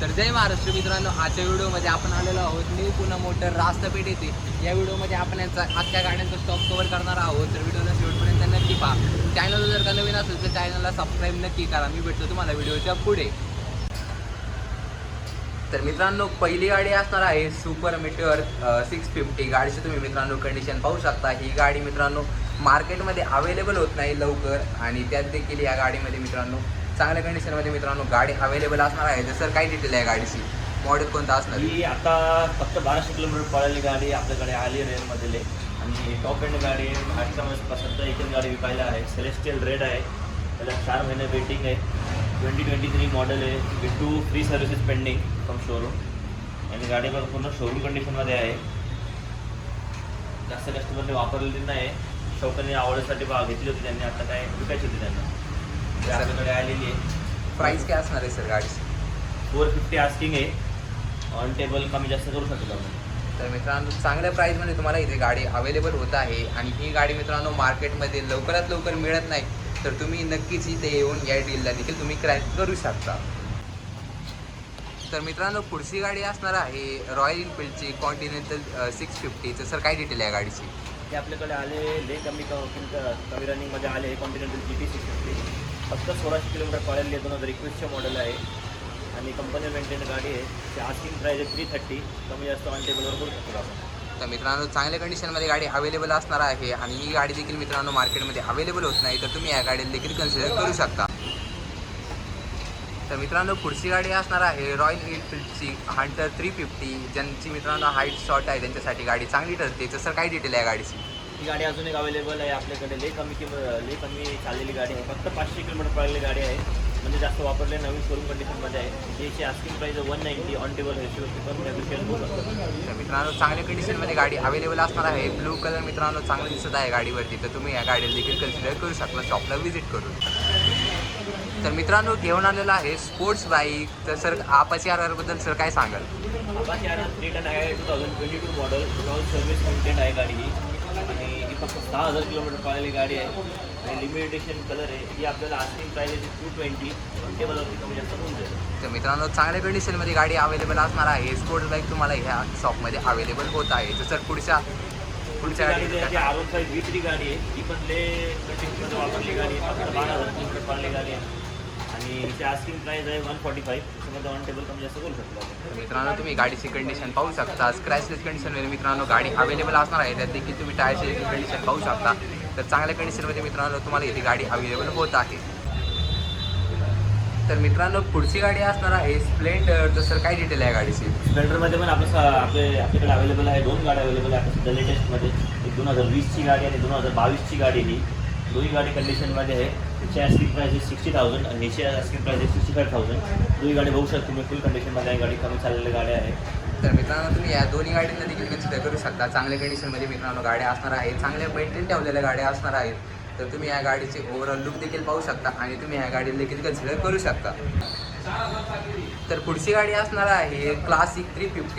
तर जय महाराष्ट्र मित्रांनो, आजच्या व्हिडिओमध्ये आपण आलेलो आहोत न्यू पुणे मोटर रास्तपेठ येथे. या व्हिडिओमध्ये आपण यांचा अख्ख्या गाड्यांचा स्टॉक कव्हर करणार आहोत. तर व्हिडिओला शेवटपर्यंत नक्की पहा. चॅनल जर का नवीन असेल तर चॅनलला सबस्क्राईब नक्की करा. मी भेटतो तुम्हाला व्हिडिओच्या पुढे. तर मित्रांनो, पहिली गाडी असणार आहे सुपर मेटेओर 650. गाडीची तुम्ही मित्रांनो कंडिशन पाहू शकता. ही गाडी मित्रांनो मार्केटमध्ये अवेलेबल होत नाही लवकर, आणि त्यात देखील या गाडीमध्ये मित्रांनो चांगल्या कंडिशनमध्ये मित्रांनो गाडी अवेलेबल असणार आहे. तर सर काय डिटेल आहे गाडीची, मॉडेल कोणता असणार? ही आता फक्त 1200 किलोमीटर पळालेली गाडी आपल्याकडे आली रेलमधील आहे, आणि टॉप एंड गाडी आहे. 800 एकच गाडी विकायला आहे. सेलेस्टियल रेड आहे, त्याला 4 महिने वेटिंग आहे. 2023 मॉडेल आहे. With 2 free services pending from showroom, आणि गाडी बघा पूर्ण शोरूम कंडिशनमध्ये आहे. जास्त कस्टमरने वापरलेली नाही आहे. शौकाने आवडीसाठी घेतली होती त्यांनी, आता काय विकायची होती त्यांना. ते आपल्याकडे आलेली आहे. प्राईस काय असणार आहे सर गाडीची? 450 आस्किंग आहे. ऑन टेबल कमी जास्त करू शकतो आपण. तर मित्रांनो, चांगल्या प्राईजमध्ये तुम्हाला इथे गाडी अवेलेबल होत आहे. आणि ही गाडी मित्रांनो मार्केटमध्ये लवकरात लवकर मिळत नाही. तर तुम्ही नक्कीच इथे येऊन या डीलला देखील तुम्ही क्रॅक करू शकता. तर मित्रांनो, पुढची गाडी असणार आहे रॉयल एनफिल्डची कॉन्टिनेंटल 650. तर सर काय डिटेल आहे गाडीची? ते आपल्याकडे आले लय कमी कमी रनिंगमध्ये आले. कॉन्टिनेंटल GT 650 फक्त 1600 किलोमीटर पळालेली आहे. 2021चे मॉडेल आहे, आणि कंपनी मेंटेन गाडी आहे. ते आस्किंग प्राईज आहे 330. कमी जास्त ऑन टेबलवर करू शकतो आपण. तर मित्रांनो, चांगल्या कंडिशनमध्ये गाडी अवेलेबल असणार आहे, आणि ही गाडी देखील मित्रांनो मार्केटमध्ये अवेलेबल होत नाही. तर तुम्ही या गाडीला देखील कन्सिडर करू शकता. तर मित्रांनो, पुढची गाडी असणार आहे रॉयल एनफिल्डची हंटर 350. ज्यांची मित्रांनो हाईट शॉर्ट आहे त्यांच्यासाठी गाडी चांगली ठरते. तर सर काय डिटेल आहे गाडीची? ही गाडी अजून एक अवेलेबल आहे आपल्याकडे. लय कमी चाललेली गाडी आहे. फक्त 500 किलोमीटर पळालेली गाडी आहे, म्हणजे जास्त वापरले. नवीन शोरूम कंडिशनमध्ये आहे. याची आस्किंग प्राईज 190. ऑन टेबल हिशोबाची पण नेगोशिएट होऊ शकतो. तर मित्रांनो, चांगल्या कंडिशनमध्ये गाडी अवेलेबल असणार आहे. ब्लू कलर मित्रांनो चांगलं दिसत आहे गाडीवरती. तर तुम्ही या गाडीला देखील कन्सिडर करू शकता शॉपला व्हिजिट करून. तर मित्रांनो, घेऊन आलेला आहे स्पोर्ट्स बाईक. तर सर अपाचे RR बद्दल सर काय सांगाल? अपाचे RR 310 आहे. 2022 मॉडेल. विदाउट सर्व्हिस मेंटेन आहे गाडी ही, आणि ही फक्त 6000 किलोमीटर पळालेली गाडी आहे, आणि लिमिटेशन कलर आहे. ही आपल्याला आस्किंग प्राईज आहे 220. ऑन टेबलवरती कमी जास्त होऊन जाईल. तर मित्रांनो, चांगल्या कंडिशनमध्ये गाडी अवेलेबल असणार आहे. स्पोर्ट्स बाईक तुम्हाला ह्या शॉपमध्ये अवेलेबल होत आहे. तर सर पुढच्या गाडी जी R15 V3 गाडी आहे, ती पण ले कंडिशनमध्ये वापरली गाडी आहे. फक्त 12000 किलोमीटर पळालेली गाडी आहे, आणि हिची आस्किंग प्राईज आहे 145. त्याच्यामध्ये ऑन टेबल कमी जास्त करू शकतो. तर मित्रांनो, तुम्ही गाडीची कंडिशन पाहू शकता. स्क्रॅचलेस कंडिशनमध्ये मित्रांनो गाडी अवेलेबल असणार आहे. त्यात देखील तुम्ही टायरची कंडिशन पाहू शकता. तर चांगल्या कंडिशनमध्ये मित्रांनो तुम्हाला इथे गाडी अवेलेबल होत आहे. तर मित्रांनो, पुढची गाडी असणार आहे स्प्लेंडर. तर सर काय डिटेल आहे गाडीची? स्प्लेंडरमध्ये पण आपल्याकडे अवेलेबल आहे. 2 गाड्या अवेलेबल आहे आता सध्या लेटेस्टमध्ये. एक 2020ची गाडी आणि 2022ची गाडी. ही दोन्ही गाडी कंडिशनमध्ये आहे. त्याची आस्किंग प्राईज आहे 60,000, आणि ह्याची आस्किंग प्राईज आहे 65,000. दोन्ही गाडी बघू शकता तुम्ही. फुल कंडिशनमध्ये आहे गाडी. कमी चाललेल्या गाड्या आहे. तर मित्रांनो, तुम्ही या दोन्ही गाड्यांना देखील कन्सिडर करू शकता. चांगल्या कंडिशनमध्ये मित्रांनो गाड्या असणार आहेत. चांगल्या मेंटेन ठेवलेल्या गाड्या असणार आहेत. तर तुम्ही या गाडीचे ओव्हरऑल लुक देखील पाहू शकता, आणि तुम्ही या गाडीला देखील कन्सिडर करू शकता. तर पुढची गाडी असणार आहे क्लासिक 350.